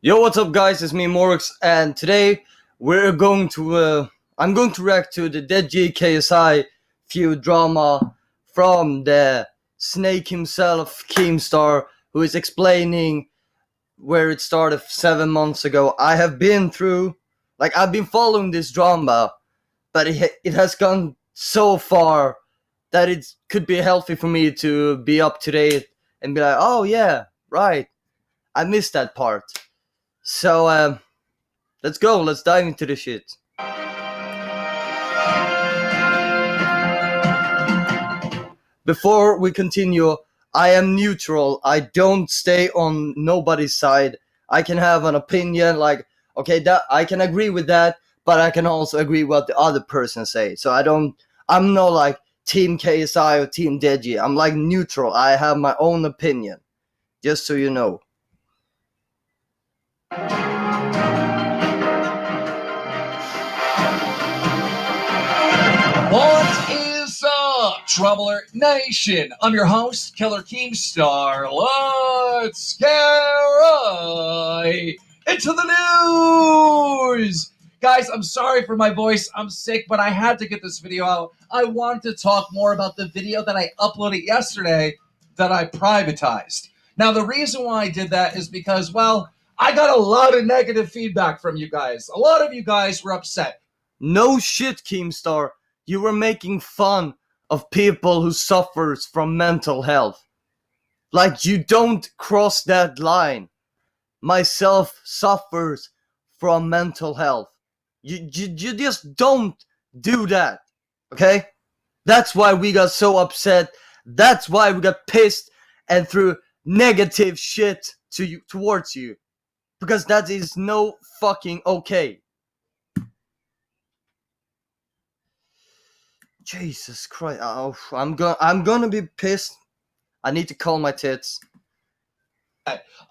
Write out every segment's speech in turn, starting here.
Yo, what's up, guys? It's me, Morix, and today I'm going to react to the Deji KSI feud drama from the snake himself, Keemstar, who is explaining where it started 7 months ago. I've been following this drama, but it has gone so far that it could be healthy for me to be up to date and be like, oh yeah, right, I missed that part. So, let's go. Let's dive into the shit. Before we continue, I am neutral. I don't stay on nobody's side. I can have an opinion like, okay, that I can agree with that, but I can also agree what the other person say. So I'm no like team KSI or team Deji. I'm like neutral. I have my own opinion. Just so you know. What is up, DramaAlert Nation? I'm your host, Killer Keemstar. Let's get right into the news! Guys, I'm sorry for my voice. I'm sick, but I had to get this video out. I wanted to talk more about the video that I uploaded yesterday that I privatized. Now, the reason why I did that is because, well, I got a lot of negative feedback from you guys. A lot of you guys were upset. No shit, Keemstar. You were making fun of people who suffers from mental health. Like, you don't cross that line. Myself suffers from mental health. You just don't do that. Okay? That's why we got so upset. That's why we got pissed and threw negative shit towards you. Because that is no fucking okay. Jesus Christ! Oh, I'm gonna be pissed. I need to call my tits.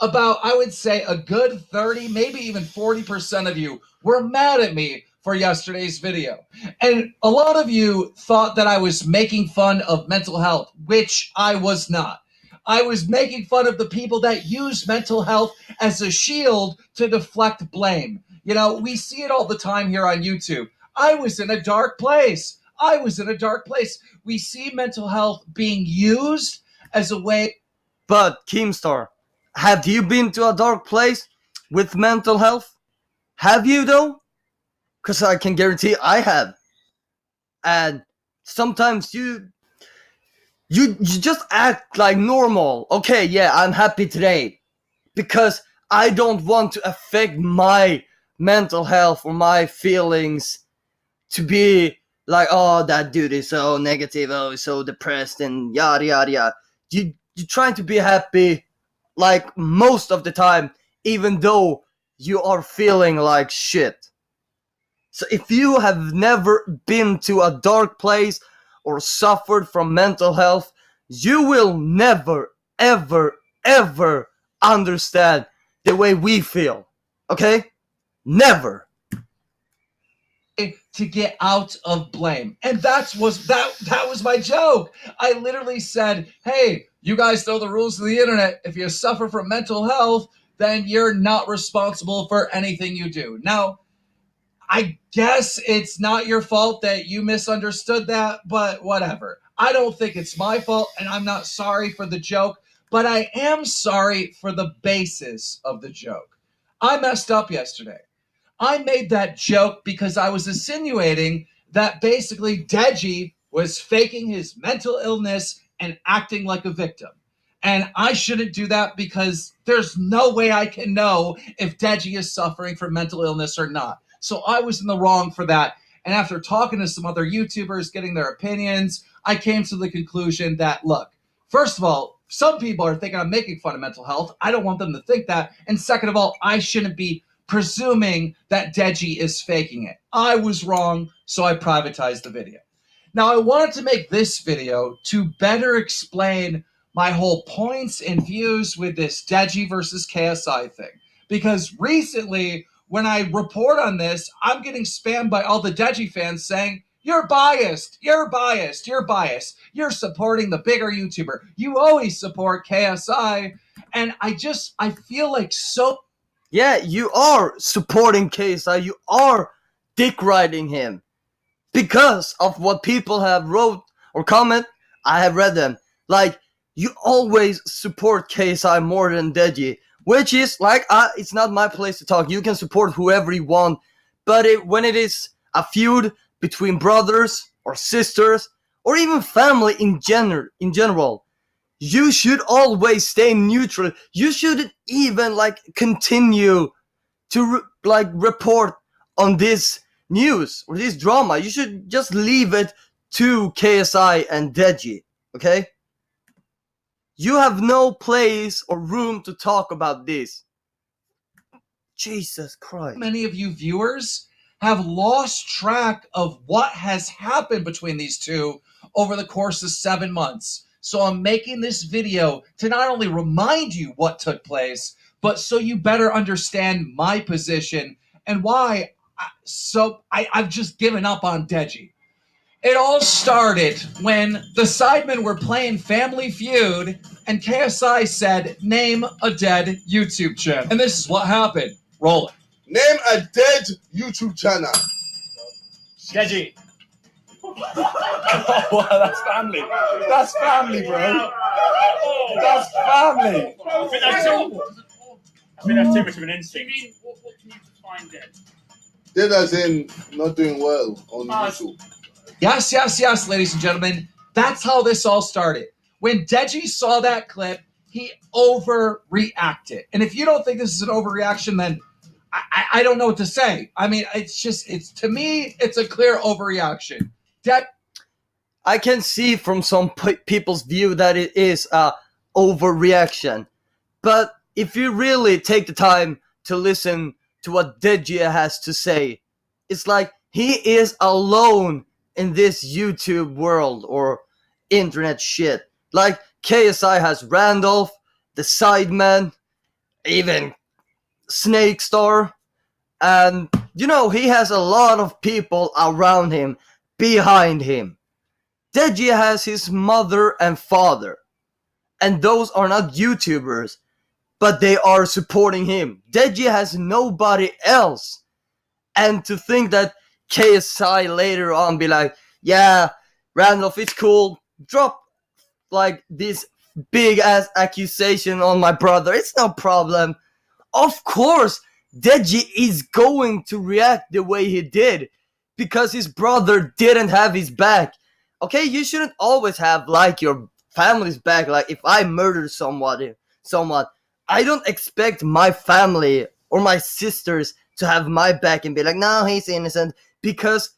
About, I would say, a good 30, maybe even 40% of you were mad at me for yesterday's video. And a lot of you thought that I was making fun of mental health, which I was not. I was making fun of the people that use mental health as a shield to deflect blame. You know, we see it all the time here on YouTube. I was in a dark place. I was in a dark place. We see mental health being used as a way. But Keemstar, have you been to a dark place with mental health? Have you though? Cause I can guarantee I have. And sometimes you just act like normal. Okay, yeah, I'm happy today because I don't want to affect my mental health or my feelings to be like, oh, that dude is so negative, oh, he's so depressed and yada yada yada. You're trying to be happy like most of the time, even though you are feeling like shit. So if you have never been to a dark place or suffered from mental health, you will never, ever, ever understand the way we feel. Okay? Never. To get out of blame. And that was my joke. I literally said, hey, you guys know the rules of the internet. If you suffer from mental health, then you're not responsible for anything you do. Now, I guess it's not your fault that you misunderstood that, but whatever. I don't think it's my fault, and I'm not sorry for the joke, but I am sorry for the basis of the joke. I messed up yesterday. I made that joke because I was insinuating that basically Deji was faking his mental illness and acting like a victim. And I shouldn't do that because there's no way I can know if Deji is suffering from mental illness or not. So I was in the wrong for that. And after talking to some other YouTubers, getting their opinions, I came to the conclusion that, look, first of all, some people are thinking I'm making fun of mental health. I don't want them to think that. And second of all, I shouldn't be presuming that Deji is faking it. I was wrong, so I privatized the video. Now, I wanted to make this video to better explain my whole points and views with this Deji versus KSI thing. Because recently, when I report on this, I'm getting spammed by all the Deji fans saying, you're biased, you're biased, you're biased. You're supporting the bigger YouTuber. You always support KSI. And I feel like so Yeah, you are supporting KSI. You are dick riding him because of what people have wrote or comment. I have read them. Like, you always support KSI more than Deji, which is like, it's not my place to talk. You can support whoever you want, but when it is a feud between brothers or sisters or even family in general, you should always stay neutral. You shouldn't even like continue to report on this news or this drama. You should just leave it to KSI and Deji, okay? You have no place or room to talk about this. Jesus Christ. Many of you viewers have lost track of what has happened between these two over the course of 7 months. So I'm making this video to not only remind you what took place, but so you better understand my position and why I've just given up on Deji. It all started when the Sidemen were playing Family Feud and KSI said, name a dead YouTube channel. And this is what happened. Roll it. Name a dead YouTube channel. Deji. Oh, wow, that's family. That's family, bro. That's family. I think that's too much of an instinct. You mean, what can you define dead? Dead as in not doing well on YouTube. Yes, ladies and gentlemen. That's how this all started. When Deji saw that clip, he overreacted. And if you don't think this is an overreaction, then I don't know what to say. I mean, to me, it's a clear overreaction. I can see from some people's view that it is a overreaction. But if you really take the time to listen to what Deji has to say, it's like he is alone in this YouTube world or internet shit. Like, KSI has Randolph, the Sidemen, even Snake Star, and he has a lot of people around him, behind him. Deji has his mother and father, and those are not YouTubers, but they are supporting him. Deji has nobody else. And to think that KSI later on be like, yeah, Randolph, it's cool, drop like this big ass accusation on my brother, it's no problem. Of course Deji is going to react the way he did because his brother didn't have his back. Okay, you shouldn't always have like your family's back. Like, if I murder someone, I don't expect my family or my sisters to have my back and be like, no, he's innocent, because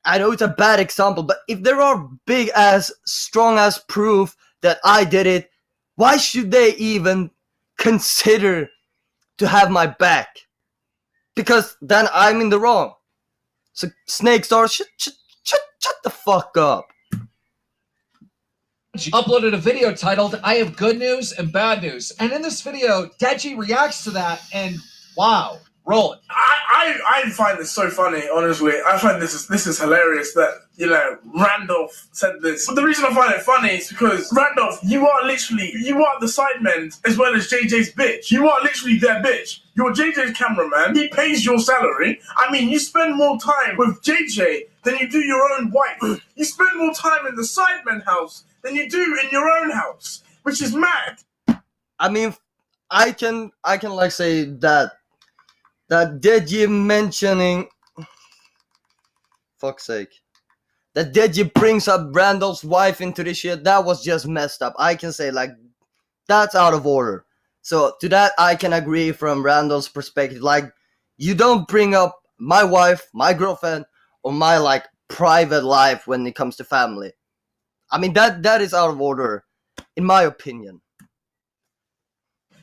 I know it's a bad example, but if there are big ass, strong ass proof that I did it, why should they even consider to have my back? Because then I'm in the wrong. So Snake Star, shut the fuck up. Uploaded a video titled, I have good news and bad news. And in this video, Deji reacts to that and wow, roll it. I find this so funny, honestly. I find this is hilarious that, Randolph said this. But the reason I find it funny is because, Randolph, you are the Sidemen as well as JJ's bitch. You are literally their bitch. You're JJ's cameraman. He pays your salary. I mean, you spend more time with JJ than you do your own wife. You spend more time in the Sidemen house than you do in your own house, which is mad. I mean, I can like say that Deji mentioning, fuck's sake, that Deji brings up Randall's wife into this shit, that was just messed up. I can say like, that's out of order. So to that I can agree from Randall's perspective. Like, you don't bring up my wife, my girlfriend, or my like private life when it comes to family. I mean, that is out of order, in my opinion.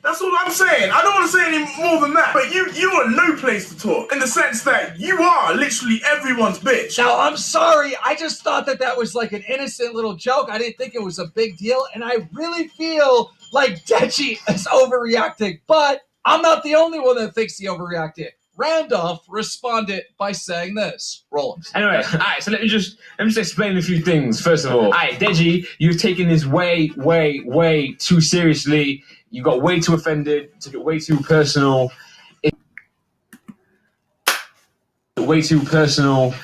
That's all I'm saying. I don't want to say any more than that. But you are no place to talk, in the sense that you are literally everyone's bitch. Now, I'm sorry. I just thought that was like an innocent little joke. I didn't think it was a big deal. And I really feel like Deji is overreacting. But I'm not the only one that thinks he overreacted. Randolph responded by saying this. Roll it. Anyway, alright, so let me just explain a few things. First of all, alright, Deji, you've taken this way, way, way too seriously. You got way too offended, took it way too personal, way too personal.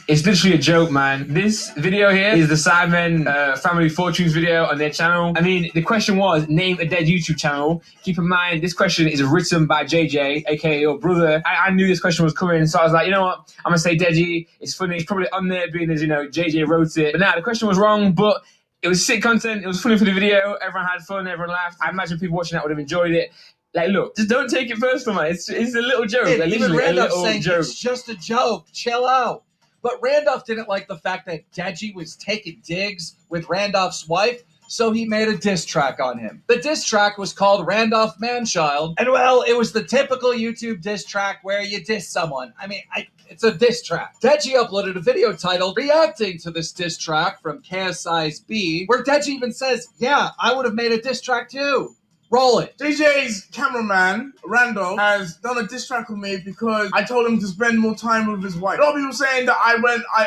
It's literally a joke, man. This video here is the Sidemen Family Fortunes video on their channel. I mean, the question was, name a dead YouTube channel. Keep in mind, this question is written by JJ, aka your brother. I knew this question was coming, so I was like, you know what? I'm gonna say Deji. It's funny. It's probably on there being as, you know, JJ wrote it. But now the question was wrong, but it was sick content. It was funny for the video. Everyone had fun. Everyone laughed. I imagine people watching that would have enjoyed it. Like, look, just don't take it personal, man. It's a little joke. Hey, Like, even literally a Randolph little saying joke. it's just a joke. Chill out. But Randolph didn't like the fact that Deji was taking digs with Randolph's wife, so he made a diss track on him. The diss track was called Randolph Manchild, and well, it was the typical YouTube diss track where you diss someone. I mean, it's a diss track. Deji uploaded a video titled reacting to this diss track from KSI's B, where Deji even says, yeah, I would have made a diss track too. Roll it. DJ's cameraman, Randall, has done a diss track with me because I told him to spend more time with his wife. A lot of people saying that I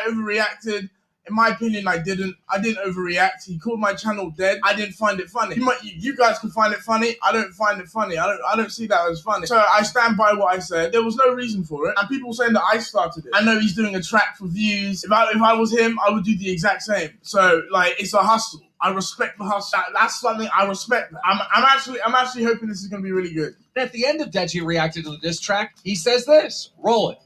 overreacted. In my opinion, I didn't overreact. He called my channel dead. I didn't find it funny. You guys can find it funny. I don't find it funny. I don't see that as funny. So I stand by what I said. There was no reason for it. And people saying that I started it. I know he's doing a track for views. If I was him, I would do the exact same. So, like, it's a hustle. I respect the hustle. That's something I respect. I'm actually hoping this is going to be really good. And at the end of Deji reacted to the diss track, he says this. Roll it.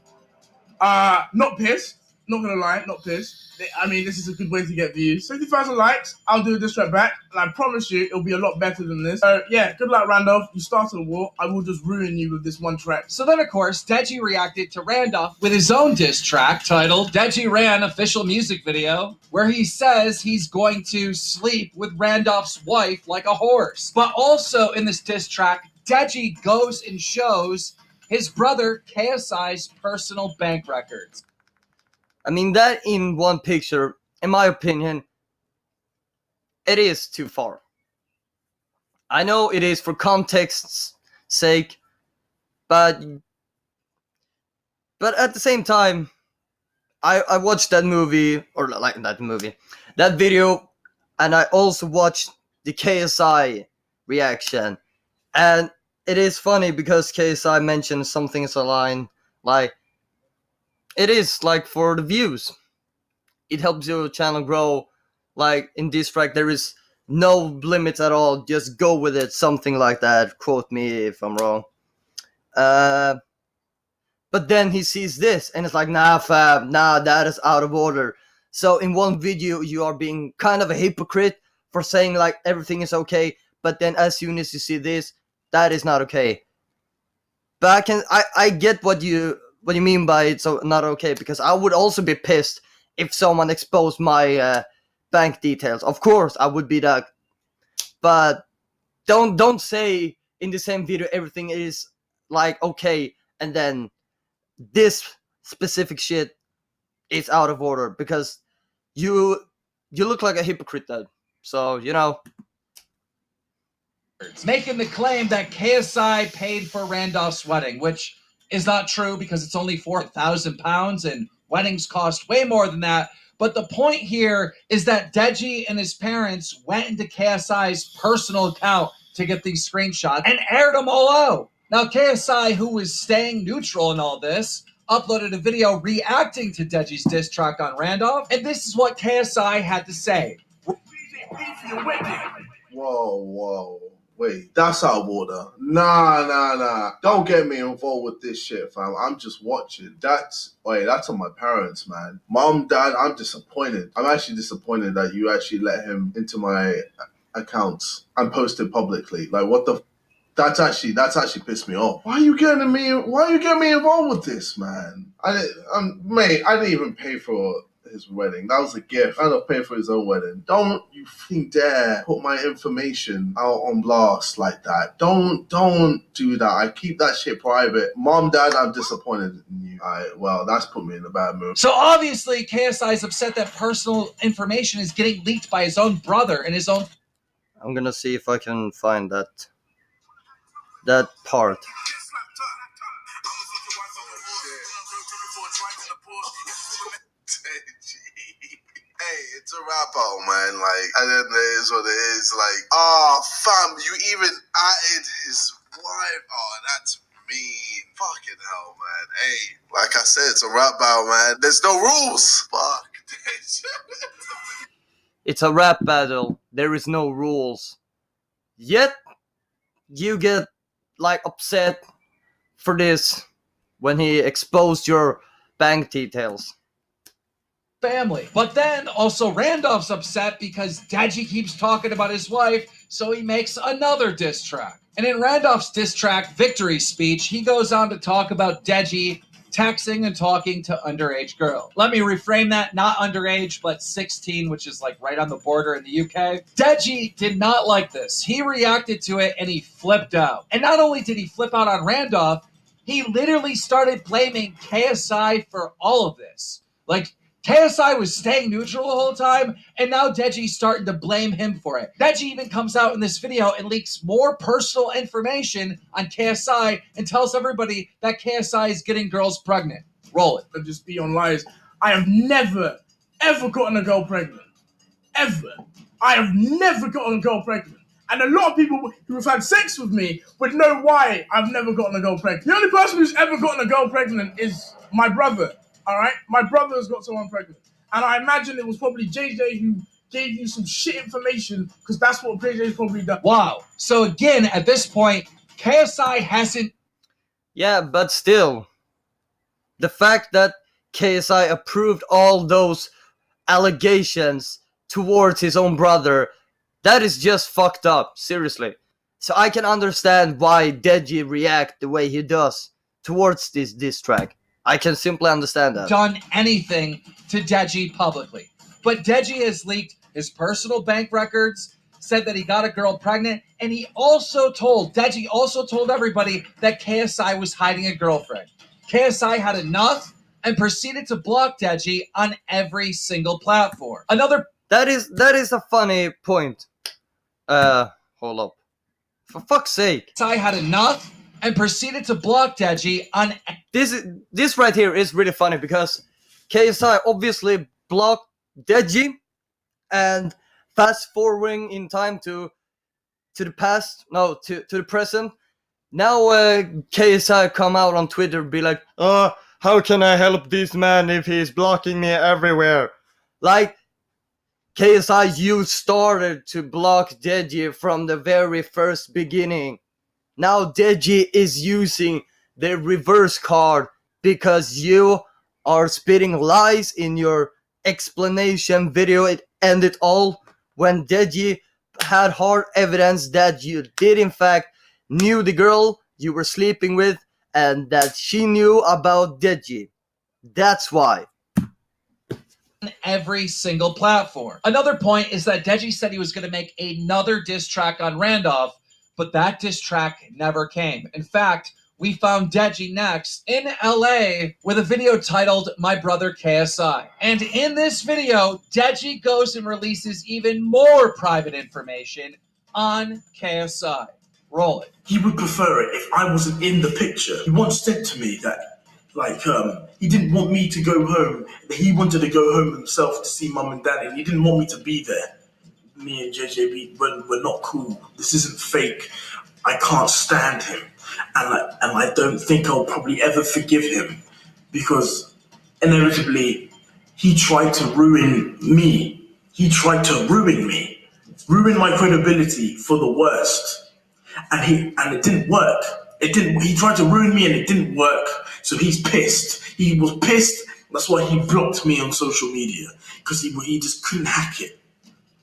Not pissed. Not gonna lie, not pissed. I mean, this is a good way to get views. 50,000 likes, I'll do a diss track back, and I promise you, it'll be a lot better than this. So yeah, good luck, Randolph. You started a war. I will just ruin you with this one track. So then, of course, Deji reacted to Randolph with his own diss track titled Deji Ran Official Music Video, where he says he's going to sleep with Randolph's wife like a horse. But also in this diss track, Deji goes and shows his brother KSI's personal bank records. I mean, that in one picture, in my opinion, it is too far. I know it is for context's sake, but at the same time, I watched that movie, or like that video, and I also watched the KSI reaction, and it is funny because KSI mentioned something as a line like, it is like for the views. It helps your channel grow. Like in this track, there is no limits at all. Just go with it. Something like that. Quote me if I'm wrong. But then he sees this and it's like, nah, fam, nah, that is out of order. So in one video, you are being kind of a hypocrite for saying like everything is okay. But then as soon as you see this, that is not okay. But I get what you mean by it's so not okay, because I would also be pissed if someone exposed my bank details. Of course, I would be that. But don't say in the same video everything is like okay, and then this specific shit is out of order, because you look like a hypocrite then. So, you know. Making the claim that KSI paid for Randolph's wedding, which is not true because it's only £4,000 and weddings cost way more than that. But the point here is that Deji and his parents went into KSI's personal account to get these screenshots and aired them all out. Now, KSI, who was staying neutral in all this, uploaded a video reacting to Deji's diss track on Randolph, and this is what KSI had to say. Whoa. Wait, that's out of order. Nah. Don't get me involved with this shit, fam. I'm just watching. That's on my parents, man. Mom, Dad, I'm disappointed. I'm actually disappointed that you actually let him into my accounts and posted publicly. Like, what the? That's actually pissed me off. Why are you getting me involved with this, man? I didn't even pay for his wedding. That was a gift. I don't pay for his own wedding. Don't you dare put my information out on blast like that. Don't do that. I keep that shit private. Mom, Dad, I'm disappointed in you. Well, that's put me in a bad mood. So obviously KSI is upset that personal information is getting leaked by his own brother and his own... I'm gonna see if I can find that part. Hey, it's a rap out, man. Like, I don't know, it is what it is. Like, fam, you even added his wife. Oh, that's mean. Fucking hell, man. Hey, like I said, it's a rap battle, man. There's no rules. Fuck. It's a rap battle. There is no rules. Yet, you get like upset for this when he exposed your bank details. Family. But then also Randolph's upset because Deji keeps talking about his wife, so he makes another diss track. And in Randolph's diss track victory speech, he goes on to talk about Deji texting and talking to underage girls. Let me reframe that, not underage, but 16, which is like right on the border in the UK. Deji did not like this. He reacted to it and he flipped out. And not only did he flip out on Randolph, he literally started blaming KSI for all of this. Like, KSI was staying neutral the whole time, and now Deji's starting to blame him for it. Deji even comes out in this video and leaks more personal information on KSI and tells everybody that KSI is getting girls pregnant. Roll it. And just be on lies. I have never, ever gotten a girl pregnant. Ever. I have never gotten a girl pregnant. And a lot of people who have had sex with me would know why I've never gotten a girl pregnant. The only person who's ever gotten a girl pregnant is my brother. All right, my brother has got someone pregnant, and I imagine it was probably JJ who gave you some shit information because that's what JJ's probably done. Wow. So again, at this point, KSI hasn't. Yeah, but still, the fact that KSI approved all those allegations towards his own brother, that is just fucked up, seriously. So I can understand why Deji react the way he does towards this diss track. I can simply understand that. Done anything to Deji publicly. But Deji has leaked his personal bank records, said that he got a girl pregnant, and Deji also told everybody that KSI was hiding a girlfriend. KSI had enough and proceeded to block Deji on every single platform. That is a funny point. Hold up. For fuck's sake. KSI had enough and proceeded to block Deji on. This right here is really funny because KSI obviously blocked Deji, and fast forwarding in time to the past, no, to the present. Now KSI come out on Twitter and be like, how can I help this man if he's blocking me everywhere? Like, KSI, you started to block Deji from the very first beginning. Now Deji is using the reverse card because you are spitting lies in your explanation video. It ended all when Deji had hard evidence that you did in fact knew the girl you were sleeping with and that she knew about Deji. That's why. Every single platform. Another point is that Deji said he was going to make another diss track on Randolph, but that diss track never came. In fact, we found Deji next in LA with a video titled My Brother KSI. And in this video, Deji goes and releases even more private information on KSI. Roll it. He would prefer it if I wasn't in the picture. He once said to me that, he didn't want me to go home. He wanted to go home himself to see mum and dad, and he didn't want me to be there. Me and JJ, we're not cool. This isn't fake. I can't stand him. And I don't think I'll probably ever forgive him because inevitably he tried to ruin me. He tried to ruin me, ruin my credibility for the worst. And it didn't work. He tried to ruin me and it didn't work. So he's pissed. He was pissed. That's why he blocked me on social media because he just couldn't hack it.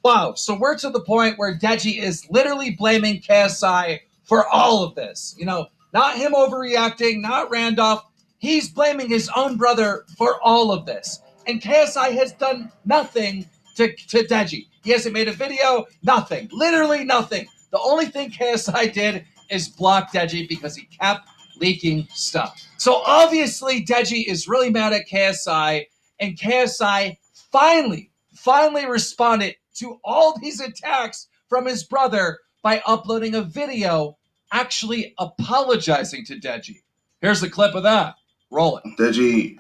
Wow, so we're to the point where Deji is literally blaming KSI for all of this. You know, not him overreacting, not Randolph. He's blaming his own brother for all of this. And KSI has done nothing to Deji. He hasn't made a video, nothing. Literally nothing. The only thing KSI did is block Deji because he kept leaking stuff. So obviously Deji is really mad at KSI, and KSI finally responded to all these attacks from his brother by uploading a video actually apologizing to Deji. Here's the clip of that. Roll it. Deji,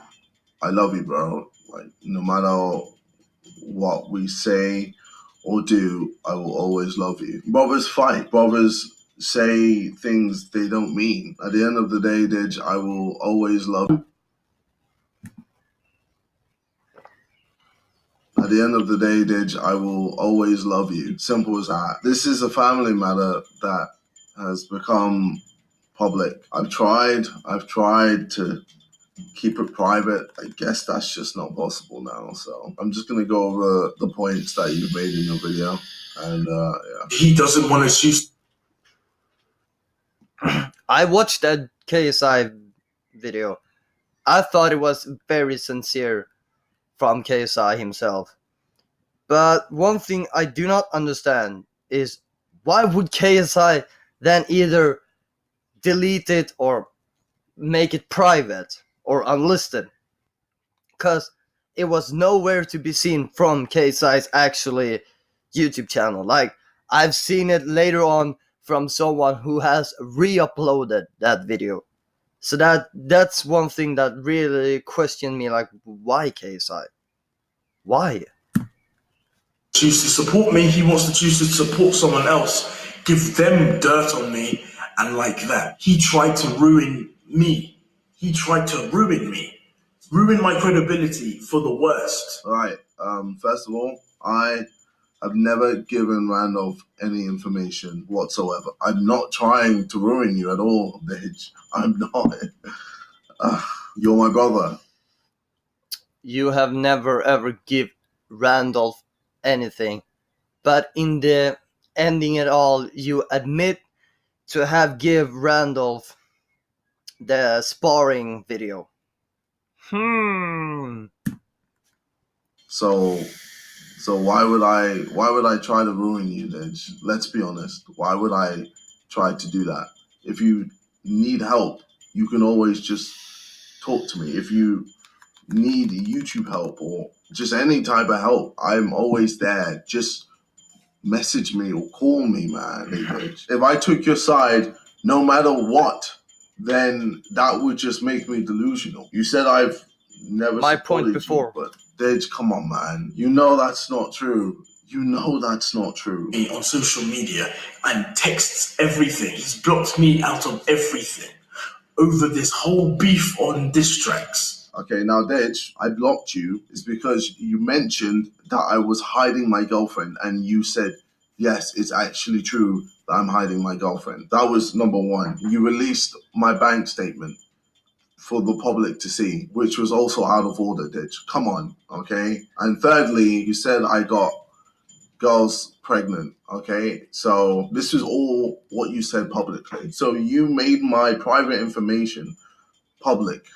I love you, bro. Like, no matter what we say or do, I will always love you. Brothers fight. Brothers say things they don't mean. At the end of the day, Deji, I will always love you. At the end of the day, Deji, I will always love you. Simple as that. This is a family matter that has become public. I've tried to keep it private. I guess that's just not possible now. So I'm just gonna go over the points that you've made in your video. And yeah. He doesn't want to choose. I watched that KSI video. I thought it was very sincere from KSI himself. But one thing I do not understand is why would KSI then either delete it or make it private or unlisted? Because it was nowhere to be seen from KSI's actually YouTube channel. Like, I've seen it later on from someone who has re-uploaded that video. So that's one thing that really questioned me, like, why KSI? Why? Choose to support me, he wants to choose to support someone else, give them dirt on me, and like that. He tried to ruin me. He tried to ruin me. Ruin my credibility for the worst. Alright, first of all, I have never given Randolph any information whatsoever. I'm not trying to ruin you at all, Deji. I'm not. You're my brother. You have never ever give Randolph anything, but in the ending it all, you admit to have give Randolph the sparring video. So why would I try to ruin you, Deji? Let's be honest. Why would I try to do that? If you need help, you can always just talk to me. If you need YouTube help or just any type of help, I'm always there. Just message me or call me, man. If I took your side, no matter what, then that would just make me delusional. You said I've never My supported point before. you, but Deji, come on, man. You know that's not true. You know that's not true. Me on social media and texts everything. He's blocked me out of everything over this whole beef on diss tracks. Okay, now, Deji, I blocked you is because you mentioned that I was hiding my girlfriend, and you said, yes, it's actually true that I'm hiding my girlfriend. That was number one. You released my bank statement for the public to see, which was also out of order, Deji. Come on, okay? And thirdly, you said I got girls pregnant, okay? So this is all what you said publicly. So you made my private information public,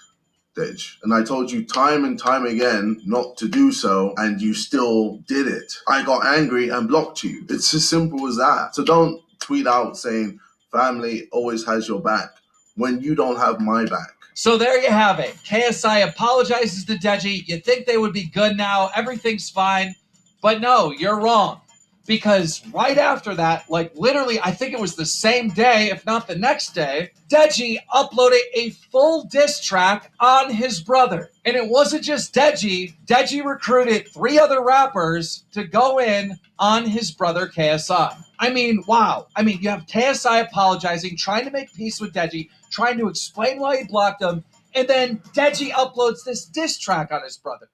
Deji. And I told you time and time again not to do so, and you still did it. I got angry and blocked you. It's as simple as that. So don't tweet out saying family always has your back when you don't have my back. So there you have it. KSI apologizes to Deji. You'd think they would be good now. Everything's fine. But no, you're wrong. Because right after that, like literally, I think it was the same day, if not the next day, Deji uploaded a full diss track on his brother. And it wasn't just Deji. Deji recruited 3 other rappers to go in on his brother KSI. I mean, wow. I mean, you have KSI apologizing, trying to make peace with Deji, trying to explain why he blocked him, and then Deji uploads this diss track on his brother.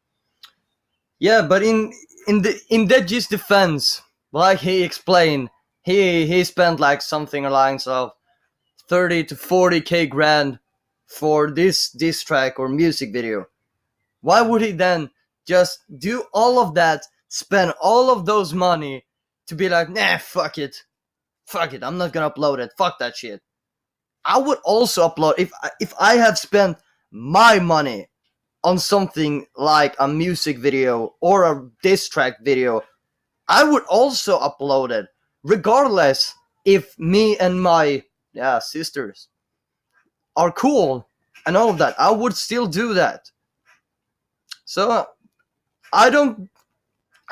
Yeah, but in Deji's defense, like he explained, he spent like something along the lines of 30 to 40k grand for this diss track or music video. Why would he then just do all of that, spend all of those money to be like, nah, fuck it, I'm not gonna upload it, fuck that shit. I would also upload, if I have spent my money on something like a music video or a diss track video, I would also upload it, regardless if me and my sisters are cool and all of that. I would still do that. So I don't,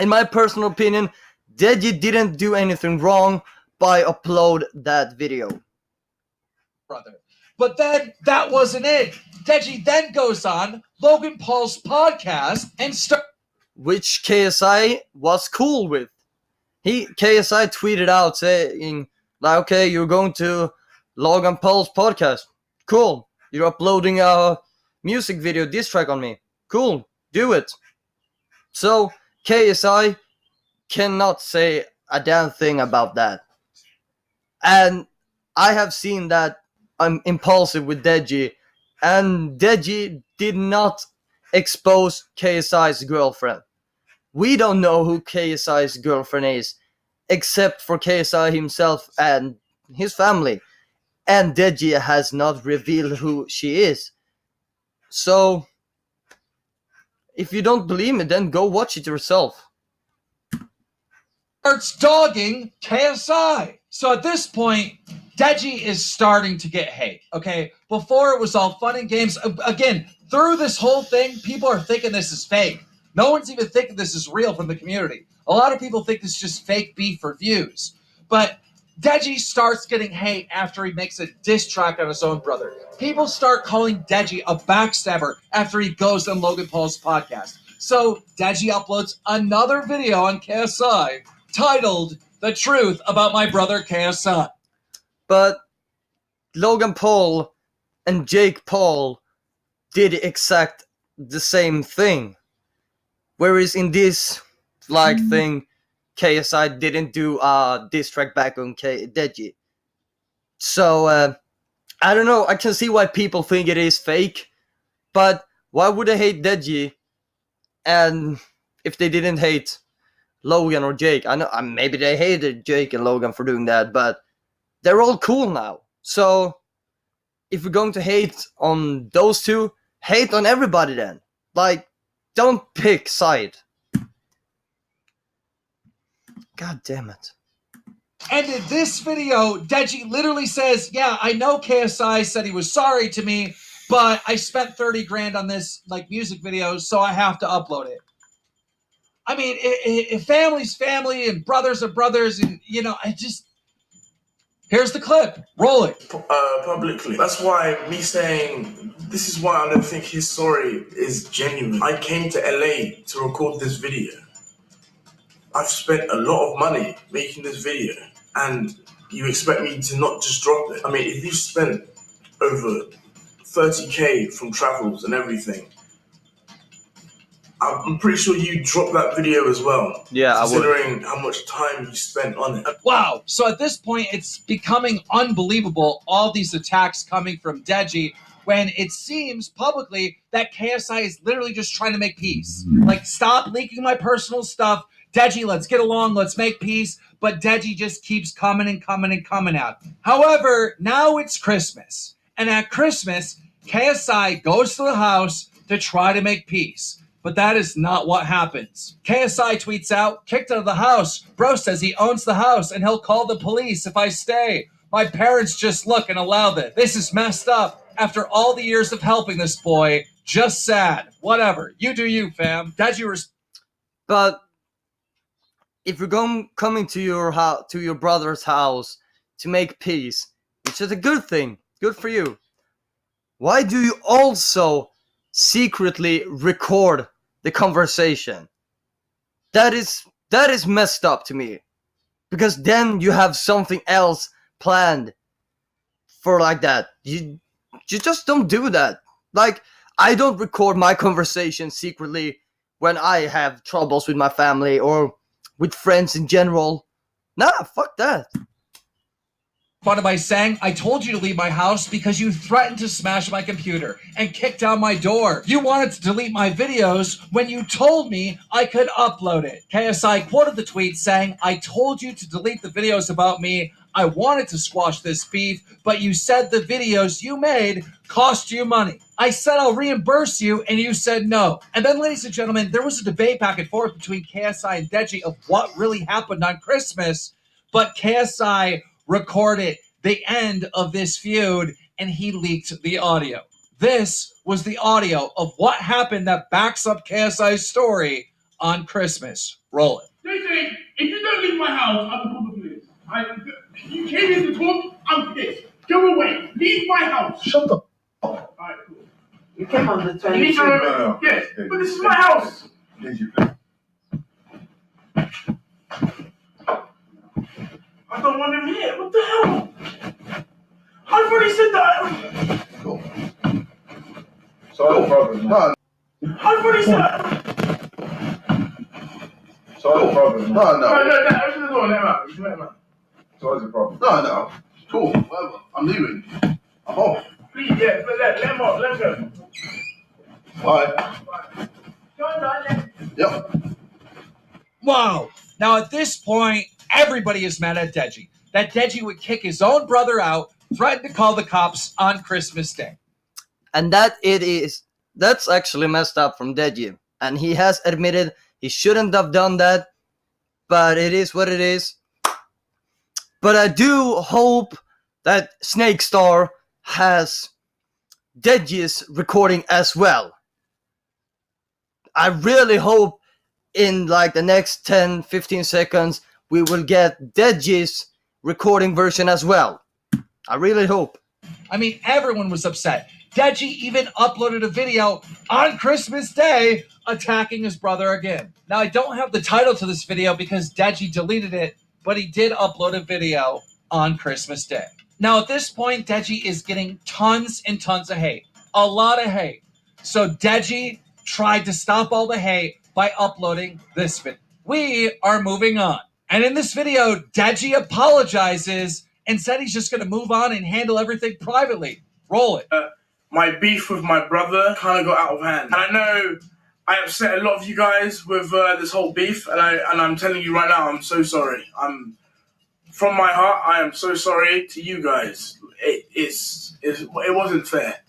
in my personal opinion, Deji didn't do anything wrong by upload that video. Brother. But then that wasn't it. Deji then goes on Logan Paul's podcast and which KSI was cool with. KSI tweeted out saying, Like, okay, you're going to Logan Paul's podcast. Cool. You're uploading a music video diss track on me. Cool. Do it. So, KSI cannot say a damn thing about that. And I have seen that I'm impulsive with Deji, and Deji did not expose KSI's girlfriend. We don't know who KSI's girlfriend is, except for KSI himself and his family. And Deji has not revealed who she is. So, if you don't believe me, then go watch it yourself. Starts dogging KSI. So at this point, Deji is starting to get hate, okay? Before it was all fun and games. Again, through this whole thing, people are thinking this is fake. No one's even thinking this is real from the community. A lot of people think this is just fake beef for views. But Deji starts getting hate after he makes a diss track on his own brother. People start calling Deji a backstabber after he goes on Logan Paul's podcast. So Deji uploads another video on KSI titled "The Truth About My Brother KSI." But Logan Paul and Jake Paul did exact the same thing. Whereas in this thing, KSI didn't do a diss track back on Deji. So, I don't know, I can see why people think it is fake, but why would they hate Deji and if they didn't hate Logan or Jake? I know maybe they hated Jake and Logan for doing that, but they're all cool now. So, if you're going to hate on those two, hate on everybody then. Like, don't pick side. God damn it. And in this video, Deji literally says, yeah, I know KSI said he was sorry to me, but I spent 30 grand on this music video, so I have to upload it. I mean, if family's family and brothers are brothers, and I just... Here's the clip. Roll it. Publicly. That's why me saying, this is why I don't think his story is genuine. I came to LA to record this video. I've spent a lot of money making this video, and you expect me to not just drop it? I mean, if you spent over 30k from travels and everything, I'm pretty sure you dropped that video as well. Yeah, considering how much time you spent on it. Wow. So at this point, it's becoming unbelievable, all these attacks coming from Deji, when it seems publicly that KSI is literally just trying to make peace. Stop leaking my personal stuff. Deji, let's get along, let's make peace. But Deji just keeps coming and coming and coming out. However, now it's Christmas. And at Christmas, KSI goes to the house to try to make peace. But that is not what happens. KSI tweets out, kicked out of the house. Bro says he owns the house and he'll call the police if I stay. My parents just look and allow this. This is messed up. After all the years of helping this boy, just sad. Whatever. You do you, fam. Deji But if you're coming to your brother's house to make peace, which is a good thing, good for you, why do you also secretly record the conversation? That is messed up to me, because then you have something else planned for that. You just don't do that. I don't record my conversation secretly when I have troubles with my family or with friends in general. Nah, fuck that. Fun by saying, I told you to leave my house because you threatened to smash my computer and kick down my door. You wanted to delete my videos when you told me I could upload it. KSI quoted the tweet saying, I told you to delete the videos about me. I wanted to squash this beef, but you said the videos you made cost you money. I said I'll reimburse you, and you said no. And then, ladies and gentlemen, there was a debate back and forth between KSI and Deji of what really happened on Christmas, but KSI recorded the end of this feud, and he leaked the audio. This was the audio of what happened that backs up KSI's story on Christmas. Roll it. They say, if you don't leave my house, I'm going to police. You came here to talk, I'm pissed. Go away. Leave my house. Shut the Alright, cool. You came on the You time. need to remember. Yes, but this is my house. Deji, please. I don't want him here. What the hell? I've already said that. Cool. Solve the problem. No, I've already said that. Solve the problem. no. Open the door. Let him out. Let him out. Solve the problem. No. Cool. Whatever. I'm leaving. I'm off. Please, yeah. Let him off. Let him go. Bye. Yep. Wow. Now, at this point, everybody is mad at Deji. That Deji would kick his own brother out, threaten to call the cops on Christmas Day. And that's actually messed up from Deji. And he has admitted he shouldn't have done that, but it is what it is. But I do hope that Snake Star has Deji's recording as well. I really hope in like the next 10-15 seconds we will get Deji's recording version as well. I really hope. I mean, everyone was upset. Deji even uploaded a video on Christmas Day attacking his brother again. Now, I don't have the title to this video because Deji deleted it, but he did upload a video on Christmas Day. Now, at this point, Deji is getting tons and tons of hate. A lot of hate. So Deji tried to stop all the hate by uploading this video. We are moving on. And in this video, Deji apologizes and said he's just going to move on and handle everything privately. Roll it. My beef with my brother kind of got out of hand. And I know I upset a lot of you guys with this whole beef, and I'm telling you right now, I'm so sorry. From my heart, I am so sorry to you guys. It wasn't fair.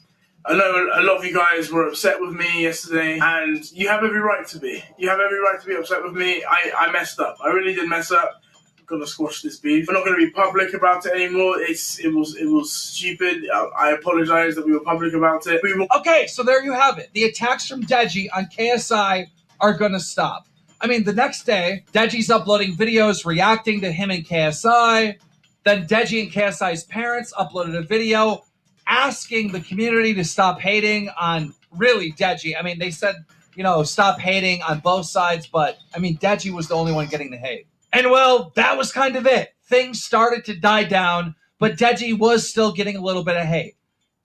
I know a lot of you guys were upset with me yesterday, and you have every right to be. You have every right to be upset with me. I messed up. I really did mess up. I'm gonna squash this beef. We're not gonna be public about it anymore. It was stupid. I apologize that we were public about it. Okay, so there you have it. The attacks from Deji on KSI are gonna stop. I mean, the next day, Deji's uploading videos reacting to him and KSI. Then Deji and KSI's parents uploaded a video asking the community to stop hating on really Deji. I mean, they said, stop hating on both sides, but I mean, Deji was the only one getting the hate. And well, that was kind of it. Things started to die down, but Deji was still getting a little bit of hate.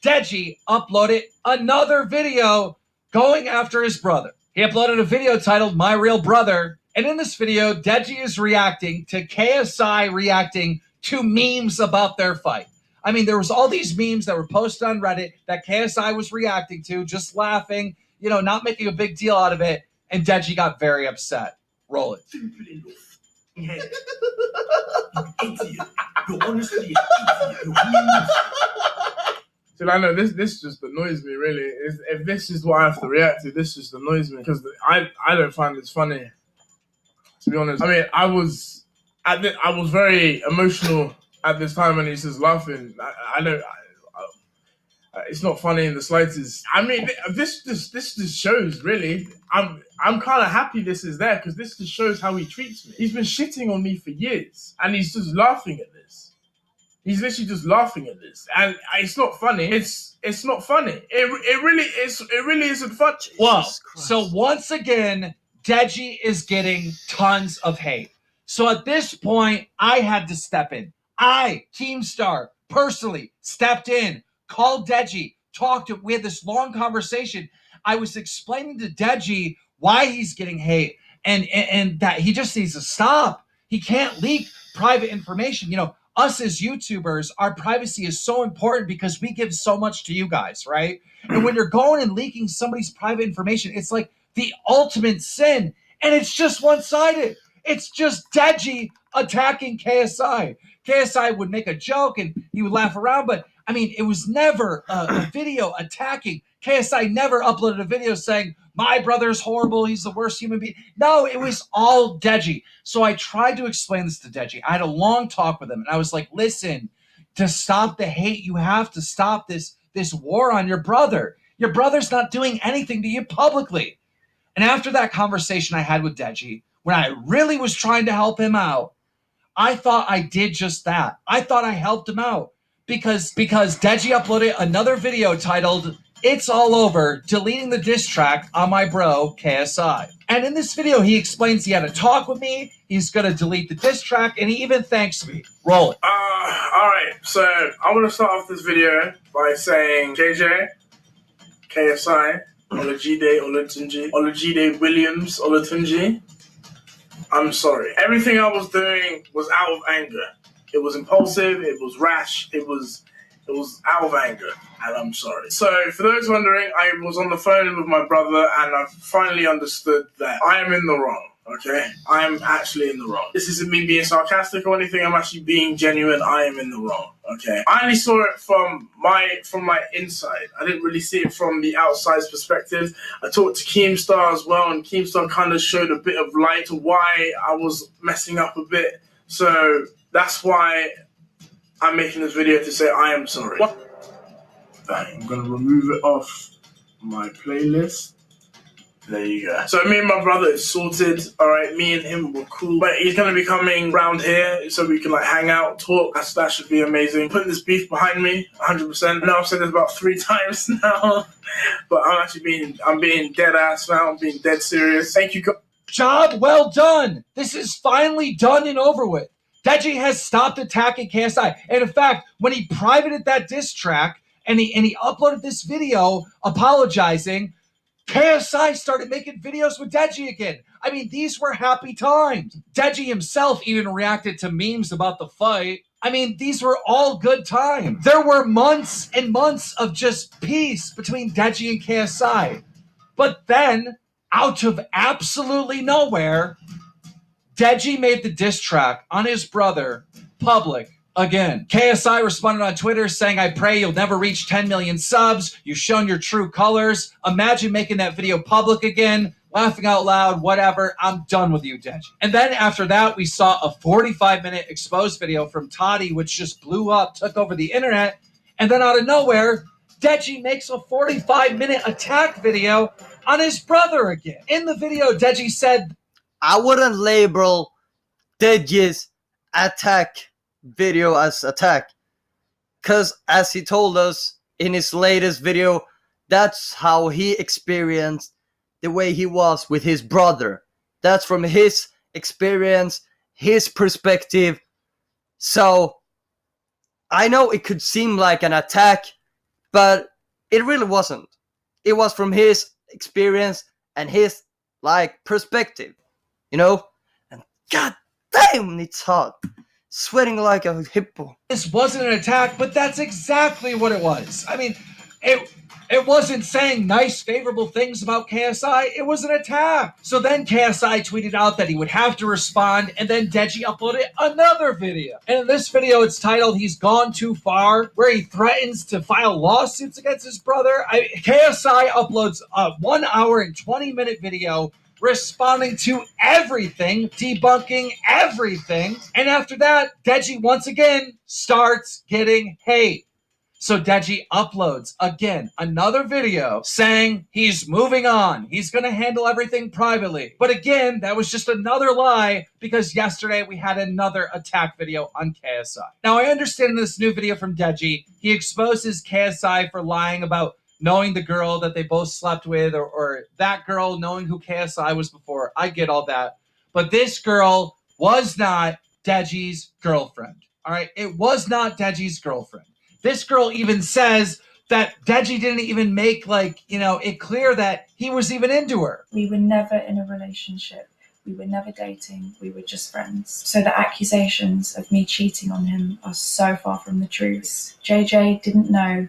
Deji uploaded another video going after his brother. He uploaded a video titled My Real Brother, and in this video, Deji is reacting to KSI reacting to memes about their fight. I mean, there was all these memes that were posted on Reddit that KSI was reacting to, just laughing, not making a big deal out of it, and Deji got very upset. Roll it. You idiot. You're honestly an idiot. So I know this just annoys me, really. If this is what I have to react to, this just annoys me because I don't find this funny. To be honest, I mean, I was very emotional at this time when he's just laughing. It's not funny in the slightest. I mean, this just shows, really. I'm kind of happy this is there because this just shows how he treats me. He's been shitting on me for years, and he's just laughing at this. He's literally just laughing at this, and it's not funny. It's not funny. It really isn't funny. Well, so once again, Deji is getting tons of hate. So at this point, I had to step in. I, Keemstar, personally stepped in, called Deji, we had this long conversation. I was explaining to Deji why he's getting hate and that he just needs to stop. He can't leak private information. Us as YouTubers, our privacy is so important because we give so much to you guys, right? And when you're going and leaking somebody's private information, it's like the ultimate sin. And it's just one-sided. It's just Deji attacking KSI. KSI would make a joke and he would laugh around, but I mean, it was never a video attacking. KSI never uploaded a video saying, my brother's horrible, he's the worst human being. No, it was all Deji. So I tried to explain this to Deji. I had a long talk with him, and I was like, listen, to stop the hate, you have to stop this war on your brother. Your brother's not doing anything to you publicly. And after that conversation I had with Deji, when I really was trying to help him out, I thought I did just that. I thought I helped him out because Deji uploaded another video titled it's all over deleting the diss track on my bro, KSI. And in this video, he explains he had a talk with me, he's gonna delete the diss track, and he even thanks me. Roll it. Alright, so I'm gonna start off this video by saying JJ, KSI, Olajide Olatunji, Olajide Williams Olatunji, I'm sorry. Everything I was doing was out of anger. It was impulsive, it was rash, it was out of anger, and I'm sorry. So, for those wondering, I was on the phone with my brother, and I finally understood that I am in the wrong, okay? I am actually in the wrong. This isn't me being sarcastic or anything, I'm actually being genuine. I am in the wrong, okay? I only saw it from my inside. I didn't really see it from the outside's perspective. I talked to Keemstar as well, and Keemstar kind of showed a bit of light to why I was messing up a bit. So, that's why I'm making this video to say I am sorry. I'm gonna remove it off my playlist. There you go. So me and my brother is sorted. Alright, me and him were cool. But he's gonna be coming round here so we can like hang out, talk. That should be amazing. Putting this beef behind me, 100%. I know I've said this about 3 times now. But I'm being dead ass now. I'm being dead serious. Thank you. Job well done. This is finally done and over with. Deji has stopped attacking KSI. And in fact, when he privated that diss track and he uploaded this video apologizing, KSI started making videos with Deji again. I mean, these were happy times. Deji himself even reacted to memes about the fight. I mean, these were all good times. There were months and months of just peace between Deji and KSI. But then, out of absolutely nowhere, Deji made the diss track on his brother public again. KSI responded on Twitter saying, I pray you'll never reach 10 million subs. You've shown your true colors. Imagine making that video public again. Laughing out loud, whatever. I'm done with you, Deji. And then after that, we saw a 45-minute exposed video from Toddy, which just blew up, took over the internet. And then out of nowhere, Deji makes a 45-minute attack video on his brother again. In the video, Deji said, I wouldn't label Deji's attack video as attack, because as he told us in his latest video, that's how he experienced the way he was with his brother. That's from his experience, his perspective. So I know it could seem like an attack, but it really wasn't. It was from his experience and his perspective. You know? And god damn, it's hot. Sweating like a hippo. This wasn't an attack, but that's exactly what it was. I mean, it wasn't saying nice, favorable things about KSI. It was an attack. So then KSI tweeted out that he would have to respond, and then Deji uploaded another video. And in this video, it's titled, He's Gone Too Far, where he threatens to file lawsuits against his brother. KSI uploads a 1 hour and 20-minute video responding to everything, debunking everything. And after that, Deji once again starts getting hate. So Deji uploads again another video saying he's moving on. He's going to handle everything privately. But again, that was just another lie because yesterday we had another attack video on KSI. Now, I understand in this new video from Deji, he exposes KSI for lying about knowing the girl that they both slept with, or that girl knowing who KSI was before. I get all that. But this girl was not Deji's girlfriend. All right? It was not Deji's girlfriend. This girl even says that Deji didn't even make, it clear that he was even into her. We were never in a relationship. We were never dating. We were just friends. So the accusations of me cheating on him are so far from the truth. JJ didn't know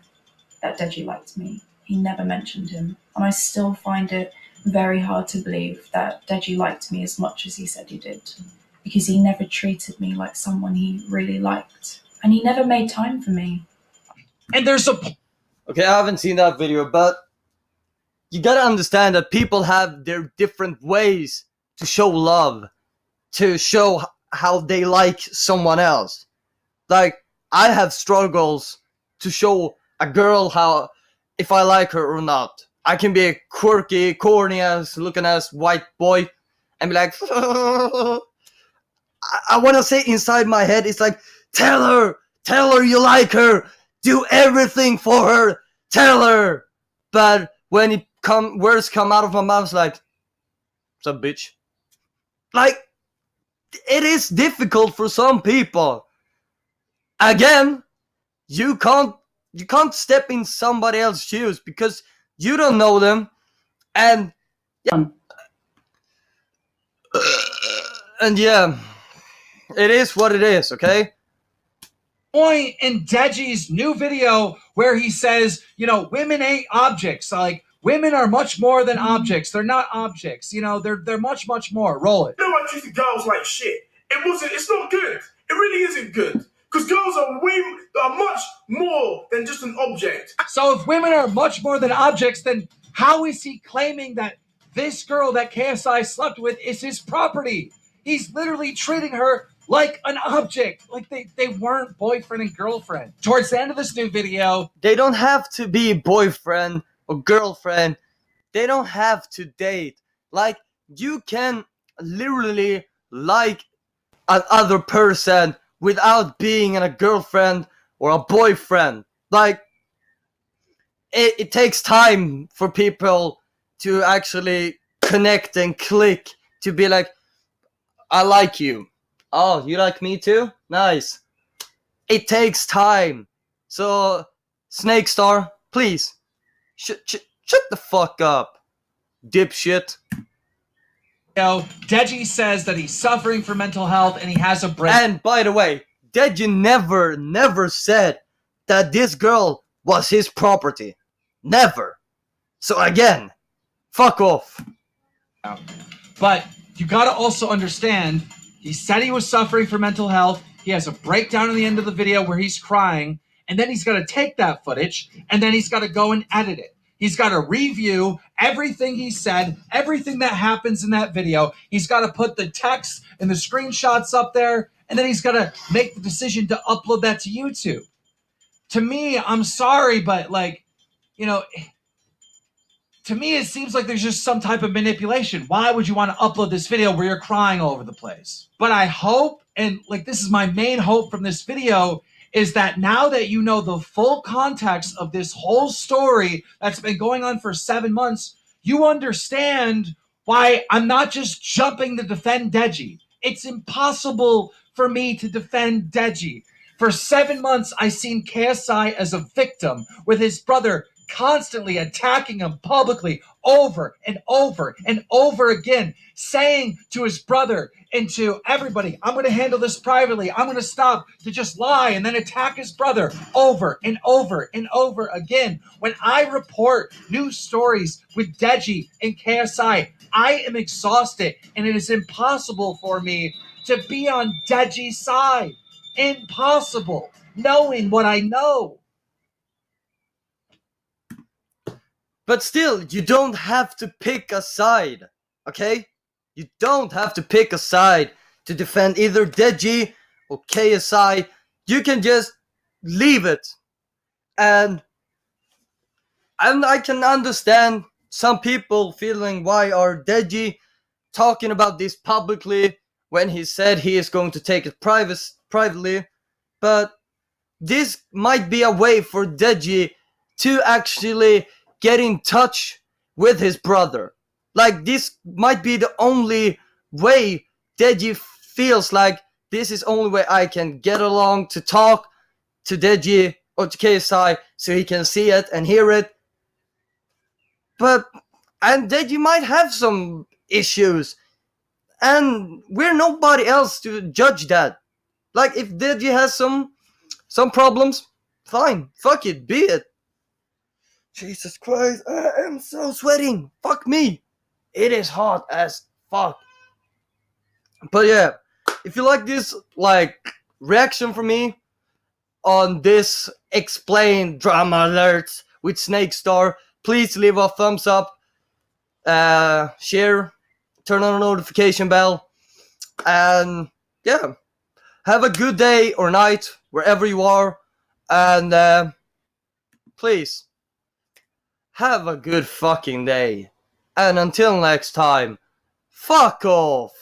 that Deji liked me. He never mentioned him. And I still find it very hard to believe that Deji liked me as much as he said he did. Because he never treated me like someone he really liked. And he never made time for me. And there's a... Okay, I haven't seen that video, but you gotta understand that people have their different ways to show love, to show how they like someone else. Like, I have struggles to show a girl how, if I like her or not. I can be a quirky, corny ass, looking ass white boy and be like, I want to say inside my head, it's like, tell her you like her, do everything for her, tell her. but when words come out of my mouth, it's like, "What's up, bitch?" Like, it is difficult for some people. Again, you can't step in somebody else's shoes because you don't know them, and yeah, it is what it is. Okay. Point in Deji's new video where he says, you know, women ain't objects. Like, women are much more than objects. They're not objects. You know, they're much, much more. Roll it. You know, I treated girls like shit. It's not good. It really isn't good. Because girls are much more than just an object. So if women are much more than objects, then how is he claiming that this girl that KSI slept with is his property? He's literally treating her like an object. Like they weren't boyfriend and girlfriend. Towards the end of this new video, they don't have to be boyfriend or girlfriend. They don't have to date. Like, you can literally like another person without being a girlfriend or a boyfriend. Like, it takes time for people to actually connect and click, to be like, I like you. Oh, you like me too? Nice. It takes time. So, Snake Star, please, shut the fuck up, dipshit. Deji says that he's suffering from mental health and he has a break. And by the way, Deji never said that this girl was his property. Never. So again, fuck off. But you gotta also understand, he said he was suffering from mental health. He has a breakdown in the end of the video where he's crying, and then he's gotta take that footage, and then he's gotta go and edit it. He's got to review everything he said, everything that happens in that video. He's got to put the text and the screenshots up there, and then he's got to make the decision to upload that to YouTube. To me, I'm sorry, but like, you know, to me it seems like there's just some type of manipulation. Why would you want to upload this video where you're crying all over the place? But I hope, and like this is my main hope from this video, is that now that you know the full context of this whole story that's been going on for 7 months, you understand why I'm not just jumping to defend Deji. It's impossible for me to defend Deji. For 7 months, I've seen KSI as a victim, with his brother constantly attacking him publicly over and over and over again, saying to his brother and to everybody, I'm going to handle this privately. I'm going to stop to just lie and then attack his brother over and over and over again. When I report news stories with Deji and KSI, I am exhausted, and it is impossible for me to be on Deji's side. Impossible, knowing what I know. But still, you don't have to pick a side, okay? You don't have to pick a side to defend either Deji or KSI. You can just leave it. And I can understand some people feeling, why are Deji talking about this publicly when he said he is going to take it privately? But this might be a way for Deji to actually get in touch with his brother. Like, this might be the only way Deji feels like this is the only way I can get along to talk to Deji or to KSI so he can see it and hear it. And Deji might have some issues, and we're nobody else to judge that. Like, if Deji has some problems, fine, fuck it, be it. Jesus Christ, I am so sweating. Fuck me. It is hot as fuck. But yeah, if you like this, like, reaction from me on this explained drama alerts with Snake Star, please leave a thumbs up, share, turn on the notification bell, and yeah, have a good day or night wherever you are, and please have a good fucking day. And until next time, fuck off.